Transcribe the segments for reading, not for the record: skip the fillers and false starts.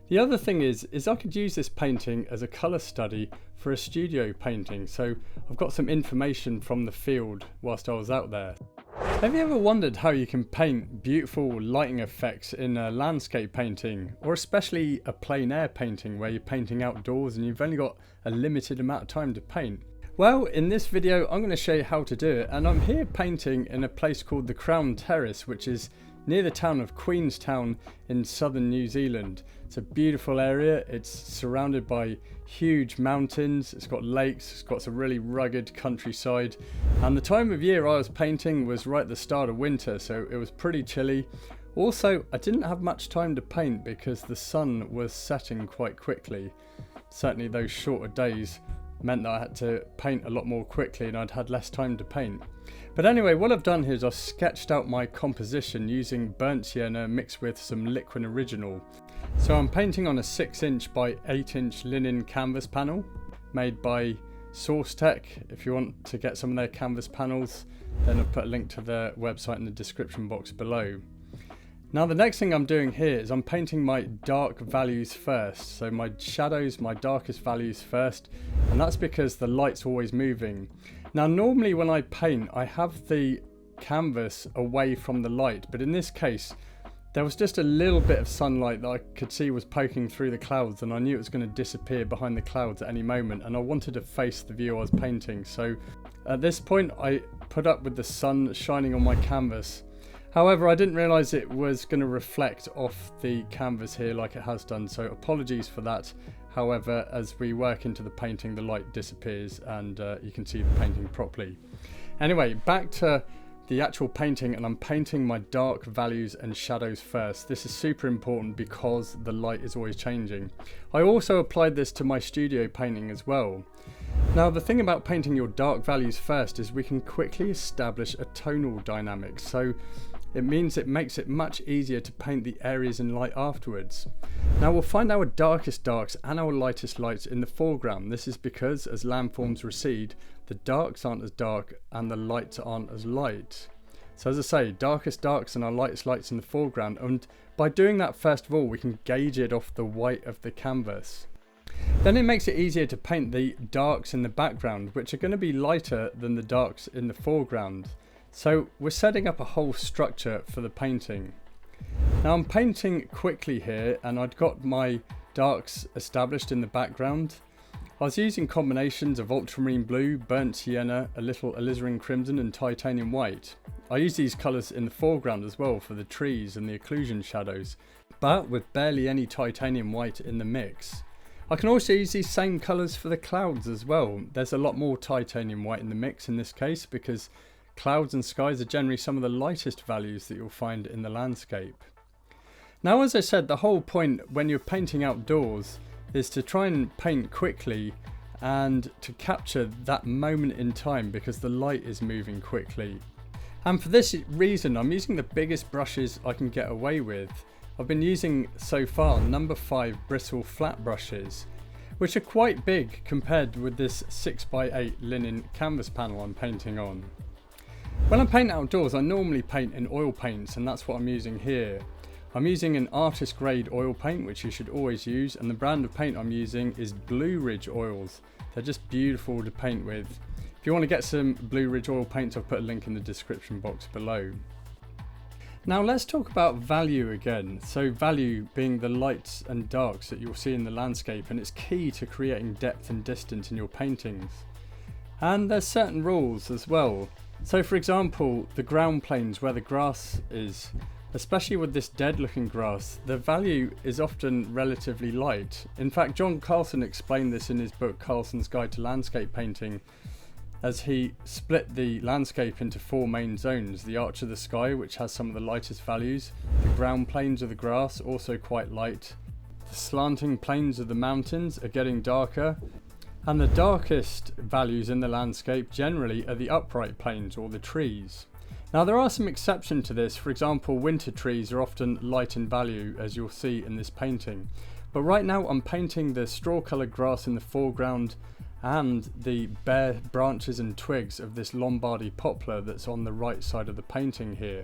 The other thing is I could use this painting as a colour study for a studio painting, so I've got some information from the field whilst I was out there. Have you ever wondered how you can paint beautiful lighting effects in a landscape painting, or especially a plein air painting where you're painting outdoors and you've only got a limited amount of time to paint? Well, in this video I'm going to show you how to do it, and I'm here painting in a place called the Crown Terrace, which is near the town of Queenstown in southern New Zealand. It's a beautiful area. It's surrounded by huge mountains, it's got lakes, it's got some really rugged countryside, and the time of year I was painting was right at the start of winter, so it was pretty chilly. Also, I didn't have much time to paint because the sun was setting quite quickly. Certainly those shorter days meant that I had to paint a lot more quickly and I'd had less time to paint. But anyway, what I've done here is I've sketched out my composition using burnt sienna mixed with some liquid original. So I'm painting on a 6" by 8" linen canvas panel made by SourceTech. If you want to get some of their canvas panels, then I'll put a link to their website in the description box below. Now the next thing I'm doing here is I'm painting my dark values first, so my shadows, my darkest values first, and that's because the light's always moving. Now normally when I paint I have the canvas away from the light, but in this case there was just a little bit of sunlight that I could see was poking through the clouds, and I knew it was going to disappear behind the clouds at any moment, and I wanted to face the view I was painting. So at this point I put up with the sun shining on my canvas. However, I didn't realise it was going to reflect off the canvas here like it has done, so apologies for that. However, as we work into the painting, the light disappears and you can see the painting properly. Anyway, back to the actual painting, and I'm painting my dark values and shadows first. This is super important because the light is always changing. I also applied this to my studio painting as well. Now the thing about painting your dark values first is we can quickly establish a tonal dynamic, so it means it makes it much easier to paint the areas in light afterwards. Now we'll find our darkest darks and our lightest lights in the foreground. This is because as landforms recede, the darks aren't as dark and the lights aren't as light. So as I say, darkest darks and our lightest lights in the foreground, and by doing that first of all we can gauge it off the white of the canvas. Then it makes it easier to paint the darks in the background, which are going to be lighter than the darks in the foreground. So we're setting up a whole structure for the painting. Now I'm painting quickly here, and I'd got my darks established in the background. I was using combinations of ultramarine blue, burnt sienna, a little alizarin crimson and titanium white. I use these colours in the foreground as well for the trees and the occlusion shadows, but with barely any titanium white in the mix. I can also use these same colours for the clouds as well. There's a lot more titanium white in the mix in this case because clouds and skies are generally some of the lightest values that you'll find in the landscape. Now, as I said, the whole point when you're painting outdoors is to try and paint quickly and to capture that moment in time because the light is moving quickly. And for this reason I'm using the biggest brushes I can get away with. I've been using so far number 5 bristle flat brushes, which are quite big compared with this 6x8 linen canvas panel I'm painting on. When I paint outdoors I normally paint in oil paints, and that's what I'm using here. I'm using an artist grade oil paint, which you should always use, and the brand of paint I'm using is Blue Ridge oils. They're just beautiful to paint with. If you want to get some Blue Ridge oil paints, I'll put a link in the description box below. Now let's talk about value again. So value being the lights and darks that you'll see in the landscape, and it's key to creating depth and distance in your paintings. And there's certain rules as well. So for example, the ground planes where the grass is, especially with this dead looking grass, the value is often relatively light. In fact, John Carlson explained this in his book Carlson's Guide to Landscape Painting, as he split the landscape into 4 main zones. The arch of the sky, which has some of the lightest values, the ground planes of the grass, also quite light, the slanting planes of the mountains are getting darker, and the darkest values in the landscape generally are the upright planes or the trees. Now there are some exceptions to this. For example, winter trees are often light in value, as you'll see in this painting. But right now I'm painting the straw coloured grass in the foreground and the bare branches and twigs of this Lombardy poplar that's on the right side of the painting here.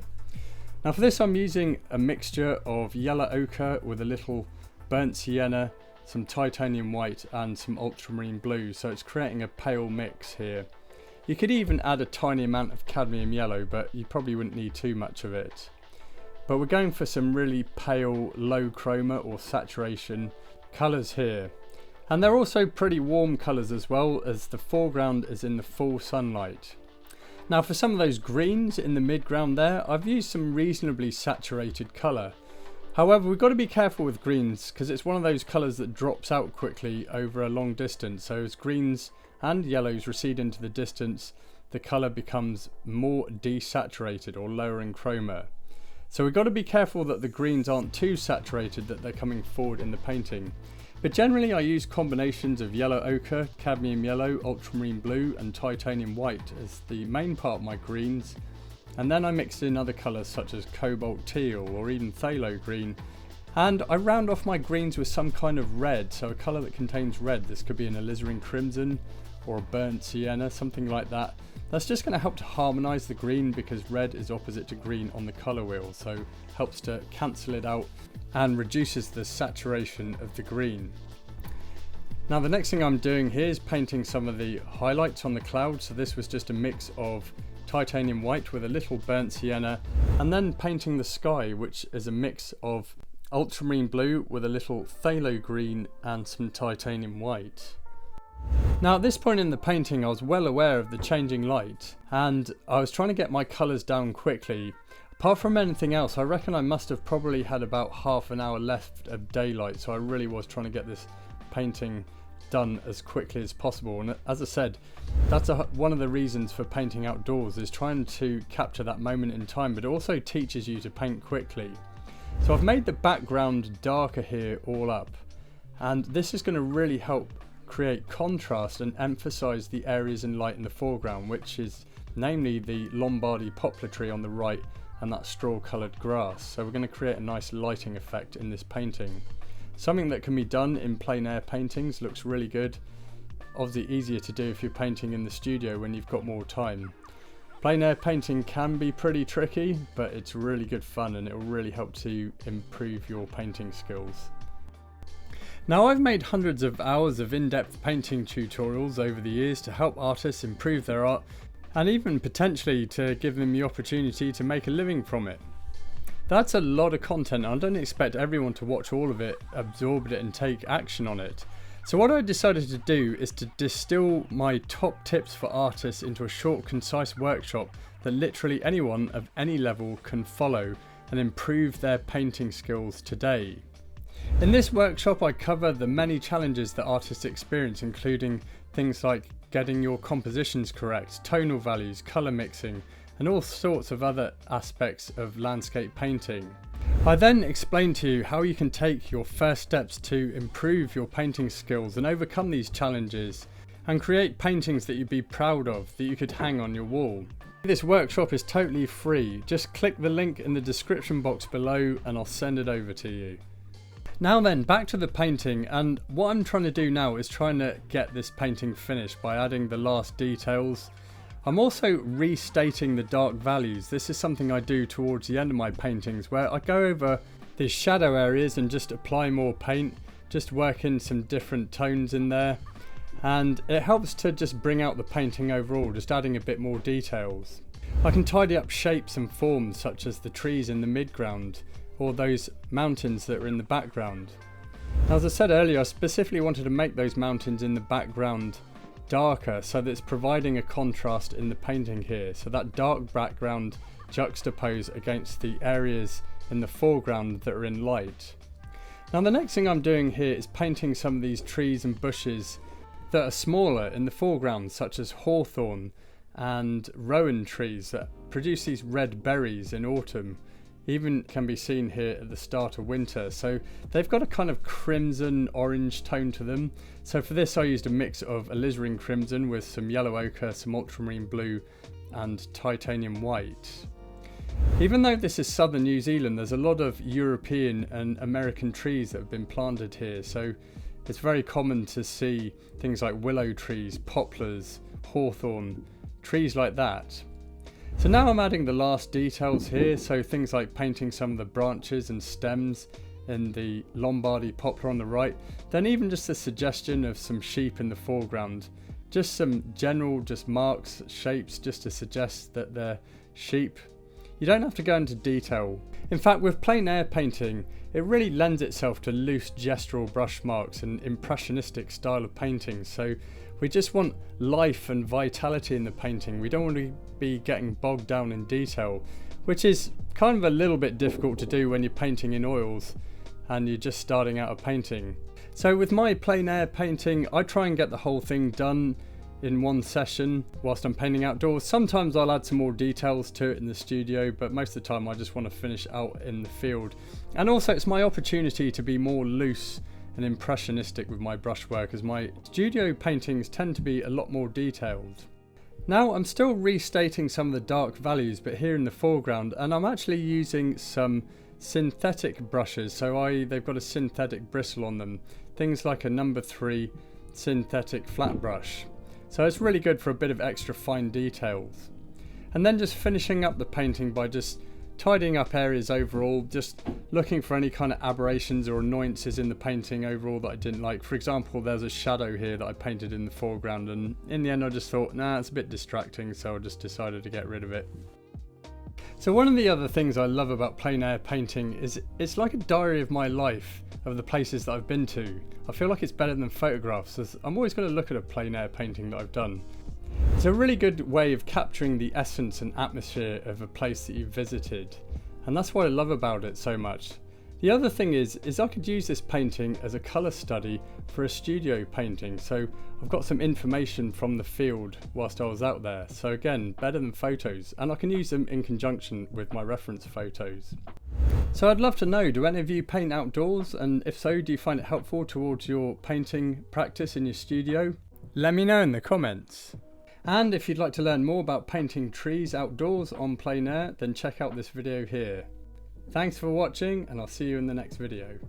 Now for this I'm using a mixture of yellow ochre with a little burnt sienna, some titanium white and some ultramarine blue, so it's creating a pale mix here. You could even add a tiny amount of cadmium yellow, but you probably wouldn't need too much of it. But we're going for some really pale low chroma or saturation colours here. And they're also pretty warm colours as well, as the foreground is in the full sunlight. Now for some of those greens in the midground there, I've used some reasonably saturated colour. However, we've got to be careful with greens because it's one of those colours that drops out quickly over a long distance. So as greens and yellows recede into the distance, the colour becomes more desaturated or lower in chroma. So we've got to be careful that the greens aren't too saturated that they're coming forward in the painting. But generally I use combinations of yellow ochre, cadmium yellow, ultramarine blue and titanium white as the main part of my greens. And then I mix in other colours such as cobalt teal or even phthalo green. And I round off my greens with some kind of red, so a colour that contains red. This could be an alizarin crimson or a burnt sienna, something like that. That's just going to help to harmonise the green because red is opposite to green on the colour wheel, so helps to cancel it out and reduces the saturation of the green. Now the next thing I'm doing here is painting some of the highlights on the cloud. So this was just a mix of titanium white with a little burnt sienna, and then painting the sky, which is a mix of ultramarine blue with a little phthalo green and some titanium white. Now at this point in the painting I was well aware of the changing light and I was trying to get my colours down quickly. Apart from anything else, I reckon I must have probably had about half an hour left of daylight, so I really was trying to get this painting done as quickly as possible. And as I said, that's one of the reasons for painting outdoors, is trying to capture that moment in time, but it also teaches you to paint quickly. So I've made the background darker here all up, and this is going to really help create contrast and emphasize the areas in light in the foreground, which is namely the Lombardy poplar tree on the right and that straw coloured grass. So we're going to create a nice lighting effect in this painting. Something that can be done in plein air paintings, looks really good. Obviously easier to do if you're painting in the studio when you've got more time. Plein air painting can be pretty tricky, but it's really good fun and it will really help to improve your painting skills. Now I've made hundreds of hours of in-depth painting tutorials over the years to help artists improve their art and even potentially to give them the opportunity to make a living from it. That's a lot of content. I don't expect everyone to watch all of it, absorb it and take action on it. So what I decided to do is to distill my top tips for artists into a short, concise workshop that literally anyone of any level can follow and improve their painting skills today. In this workshop I cover the many challenges that artists experience, including things like getting your compositions correct, tonal values, colour mixing, and all sorts of other aspects of landscape painting. I then explain to you how you can take your first steps to improve your painting skills and overcome these challenges and create paintings that you'd be proud of, that you could hang on your wall. This workshop is totally free. Just click the link in the description box below and I'll send it over to you. Now then, back to the painting, and what I'm trying to do now is trying to get this painting finished by adding the last details. I'm also restating the dark values. This is something I do towards the end of my paintings, where I go over these shadow areas and just apply more paint, just work in some different tones in there, and it helps to just bring out the painting overall, just adding a bit more details. I can tidy up shapes and forms such as the trees in the midground or those mountains that are in the background. Now, as I said earlier, I specifically wanted to make those mountains in the background darker so that it's providing a contrast in the painting here, so that dark background juxtaposed against the areas in the foreground that are in light. Now the next thing I'm doing here is painting some of these trees and bushes that are smaller in the foreground, such as hawthorn and rowan trees that produce these red berries in autumn. Even can be seen here at the start of winter, so they've got a kind of crimson orange tone to them. So for this I used a mix of alizarin crimson with some yellow ochre, some ultramarine blue and titanium white. Even though this is southern New Zealand, there's a lot of European and American trees that have been planted here, so it's very common to see things like willow trees, poplars, hawthorn, trees like that. So now I'm adding the last details here, so things like painting some of the branches and stems in the Lombardy poplar on the right, then even just a suggestion of some sheep in the foreground. Just some general marks, shapes, just to suggest that they're sheep. You don't have to go into detail. In fact, with plein air painting, it really lends itself to loose gestural brush marks and impressionistic style of painting. So we just want life and vitality in the painting. We don't want to be getting bogged down in detail, which is kind of a little bit difficult to do when you're painting in oils and you're just starting out a painting. So with my plein air painting, I try and get the whole thing done in one session whilst I'm painting outdoors. Sometimes I'll add some more details to it in the studio, but most of the time I just want to finish out in the field. And also it's my opportunity to be more loose and impressionistic with my brushwork, as my studio paintings tend to be a lot more detailed. Now I'm still restating some of the dark values, but here in the foreground, and I'm actually using some synthetic brushes. So they've got a synthetic bristle on them, things like a number 3 synthetic flat brush. So it's really good for a bit of extra fine details. And then just finishing up the painting by just tidying up areas overall, just looking for any kind of aberrations or annoyances in the painting overall that I didn't like. For example, there's a shadow here that I painted in the foreground, and in the end I just thought, nah, it's a bit distracting, so I just decided to get rid of it. So one of the other things I love about plein air painting is it's like a diary of my life, of the places that I've been to. I feel like it's better than photographs, as I'm always going to look at a plein air painting that I've done. It's a really good way of capturing the essence and atmosphere of a place that you've visited, and that's what I love about it so much. The other thing is I could use this painting as a colour study for a studio painting, so I've got some information from the field whilst I was out there, so again, better than photos, and I can use them in conjunction with my reference photos. So I'd love to know, do any of you paint outdoors, and if so, do you find it helpful towards your painting practice in your studio? Let me know in the comments. And if you'd like to learn more about painting trees outdoors on plein air, then check out this video here. Thanks for watching, and I'll see you in the next video.